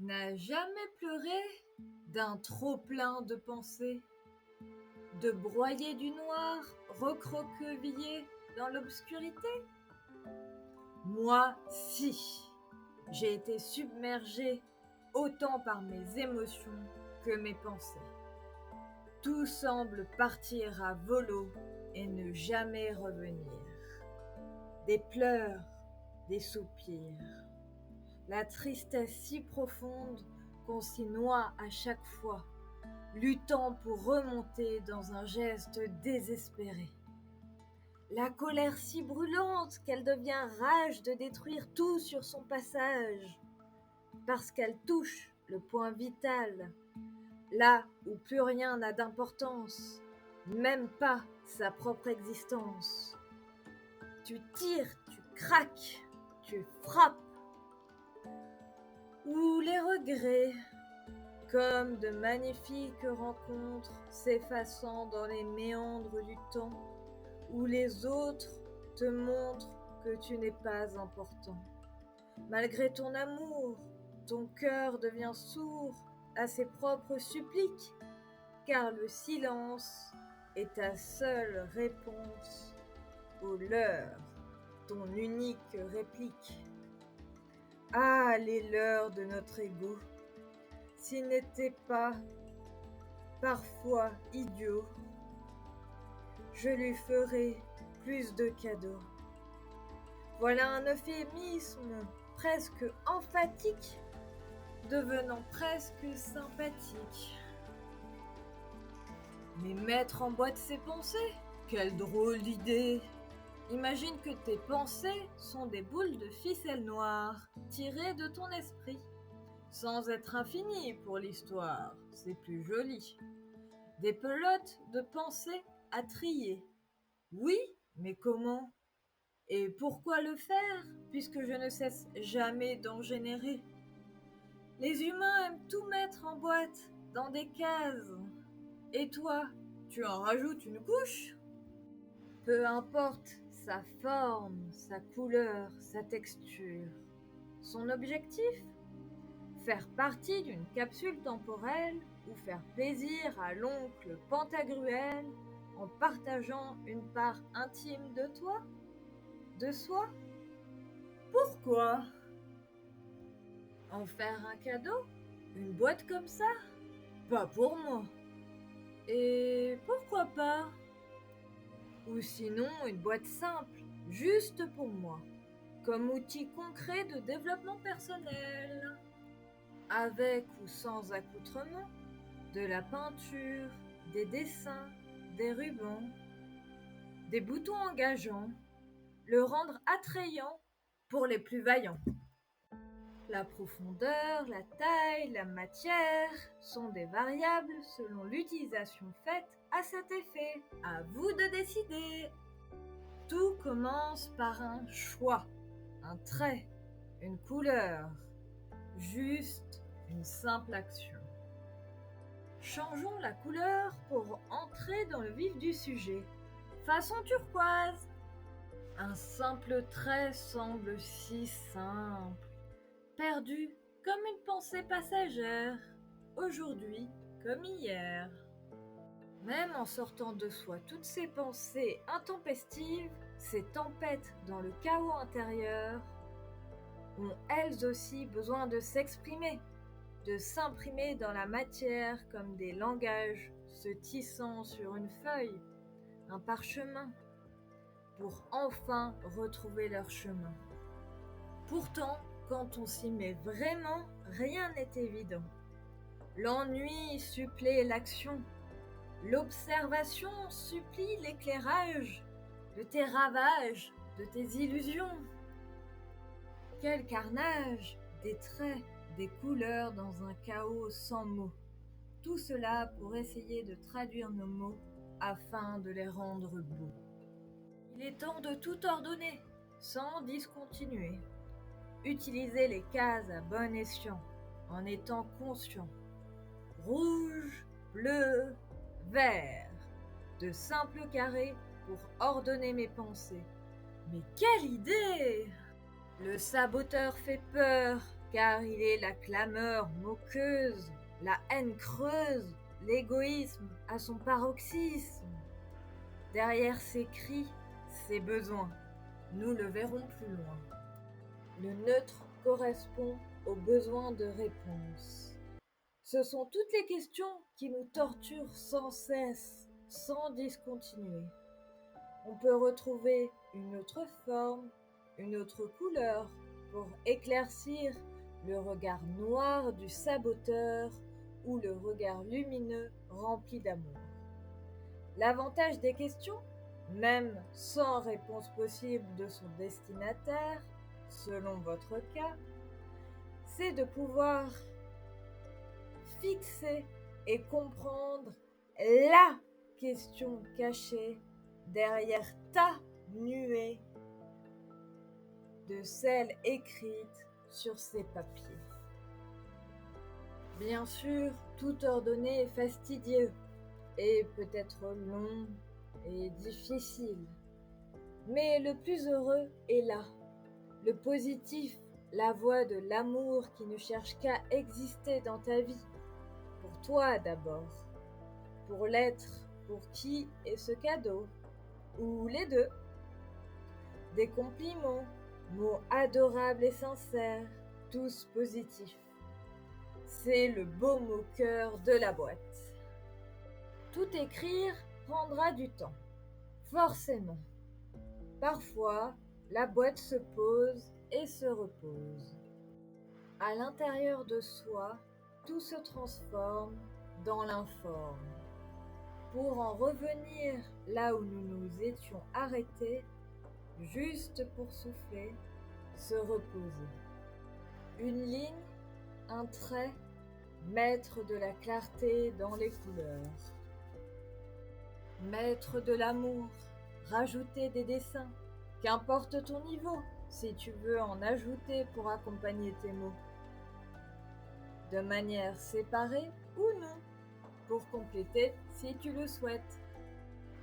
N'a jamais pleuré d'un trop-plein de pensées, de broyer du noir, recroquevillé dans l'obscurité? Moi, si, j'ai été submergée autant par mes émotions que mes pensées. Tout semble partir à volo et ne jamais revenir. Des pleurs, des soupirs. La tristesse si profonde qu'on s'y noie à chaque fois, luttant pour remonter dans un geste désespéré. La colère si brûlante qu'elle devient rage de détruire tout sur son passage, parce qu'elle touche le point vital, là où plus rien n'a d'importance, même pas sa propre existence. Tu tires, tu craques, tu frappes, ou les regrets, comme de magnifiques rencontres s'effaçant dans les méandres du temps, où les autres te montrent que tu n'es pas important. Malgré ton amour, ton cœur devient sourd à ses propres suppliques, car le silence est ta seule réponse au leur, ton unique réplique. Ah, les leurs de notre ego, s'ils n'étaient pas parfois idiots, je lui ferais plus de cadeaux. Voilà un euphémisme presque emphatique, devenant presque sympathique. Mais mettre en boîte ses pensées, quelle drôle d'idée! Imagine que tes pensées sont des boules de ficelle noire tirées de ton esprit. Sans être infinies pour l'histoire, c'est plus joli. Des pelotes de pensées à trier. Oui, mais comment? Et pourquoi le faire, puisque je ne cesse jamais d'en générer? Les humains aiment tout mettre en boîte, dans des cases. Et toi, tu en rajoutes une couche? Peu importe sa forme, sa couleur, sa texture. Son objectif? Faire partie d'une capsule temporelle ou faire plaisir à l'oncle Pantagruel en partageant une part intime de toi? De soi? Pourquoi? En faire un cadeau? Une boîte comme ça? Pas pour moi. Et pourquoi pas? Ou sinon une boîte simple, juste pour moi, comme outil concret de développement personnel, avec ou sans accoutrement, de la peinture, des dessins, des rubans, des boutons engageants, le rendre attrayant pour les plus vaillants. La profondeur, la taille, la matière sont des variables selon l'utilisation faite à cet effet. À vous de décider. Tout commence par un choix, un trait, une couleur, juste une simple action. Changeons la couleur pour entrer dans le vif du sujet. Façon turquoise. Un simple trait semble si simple, perdu comme une pensée passagère, aujourd'hui comme hier. Même en sortant de soi toutes ces pensées intempestives, ces tempêtes dans le chaos intérieur, ont elles aussi besoin de s'exprimer, de s'imprimer dans la matière comme des langages se tissant sur une feuille, un parchemin, pour enfin retrouver leur chemin. Pourtant, quand on s'y met vraiment, rien n'est évident. L'ennui supplée l'action, l'observation supplie l'éclairage de tes ravages, de tes illusions. Quel carnage, des traits, des couleurs dans un chaos sans mots. Tout cela pour essayer de traduire nos mots afin de les rendre beaux. Il est temps de tout ordonner, sans discontinuer. Utiliser les cases à bon escient, en étant conscient. Rouge, bleu, vert. De simples carrés pour ordonner mes pensées. Mais quelle idée! Le saboteur fait peur, car il est la clameur moqueuse, la haine creuse, l'égoïsme à son paroxysme. Derrière ces cris, ces besoins, nous le verrons plus loin. Le neutre correspond aux besoins de réponse. Ce sont toutes les questions qui nous torturent sans cesse, sans discontinuer. On peut retrouver une autre forme, une autre couleur pour éclaircir le regard noir du saboteur ou le regard lumineux rempli d'amour. L'avantage des questions, même sans réponse possible de son destinataire, selon votre cas, c'est de pouvoir fixer et comprendre la question cachée derrière ta nuée de celle écrite sur ces papiers. Bien sûr, tout ordonné est fastidieux et peut-être long et difficile. Mais le plus heureux est là, le positif, la voix de l'amour qui ne cherche qu'à exister dans ta vie. Pour toi d'abord, pour l'être pour qui est ce cadeau, ou les deux. Des compliments, mots adorables et sincères, tous positifs. C'est le baume au cœur de la boîte. Tout écrire prendra du temps, forcément. Parfois, la boîte se pose et se repose. À l'intérieur de soi, tout se transforme dans l'informe. Pour en revenir là où nous nous étions arrêtés, juste pour souffler, se reposer. Une ligne, un trait, mettre de la clarté dans les couleurs. Mettre de l'amour, rajouter des dessins, qu'importe ton niveau, si tu veux en ajouter pour accompagner tes mots. De manière séparée ou non, pour compléter si tu le souhaites.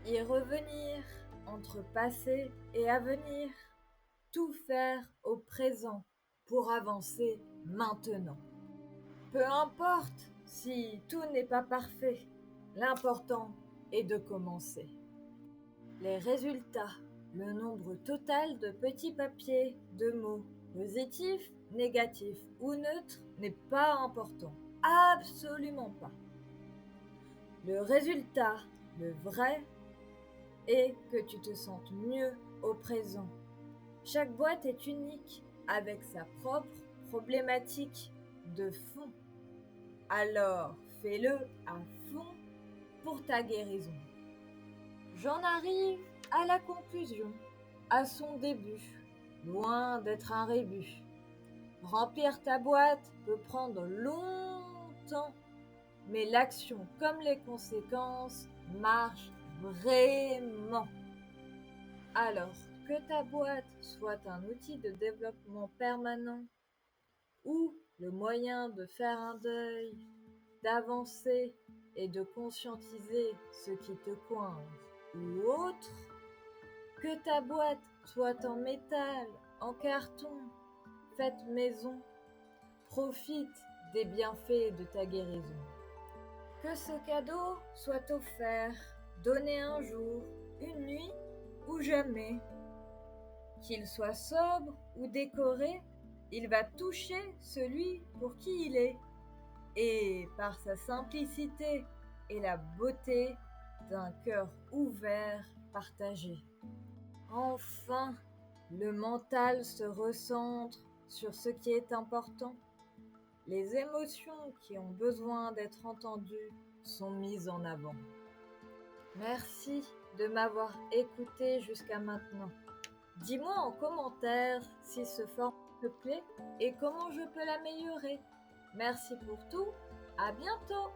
Y revenir entre passé et avenir. Tout faire au présent pour avancer maintenant. Peu importe si tout n'est pas parfait, l'important est de commencer. Les résultats, le nombre total de petits papiers, de mots, positifs, négatifs ou neutres, n'est pas important. Absolument pas. Le résultat, le vrai, est que tu te sentes mieux au présent. Chaque boîte est unique avec sa propre problématique de fond. Alors, fais-le à fond pour ta guérison. J'en arrive à la conclusion, à son début, loin d'être un rébut. Remplir ta boîte peut prendre longtemps, mais l'action comme les conséquences marchent vraiment. Alors, que ta boîte soit un outil de développement permanent ou le moyen de faire un deuil, d'avancer et de conscientiser ce qui te coince ou autre, que ta boîte soit en métal, en carton, faite maison, profite des bienfaits de ta guérison. Que ce cadeau soit offert, donné un jour, une nuit ou jamais. Qu'il soit sobre ou décoré, il va toucher celui pour qui il est, et par sa simplicité et la beauté d'un cœur ouvert, partagé. Enfin, le mental se recentre sur ce qui est important. Les émotions qui ont besoin d'être entendues sont mises en avant. Merci de m'avoir écouté jusqu'à maintenant. Dis-moi en commentaire si ce format te plaît et comment je peux l'améliorer. Merci pour tout, à bientôt!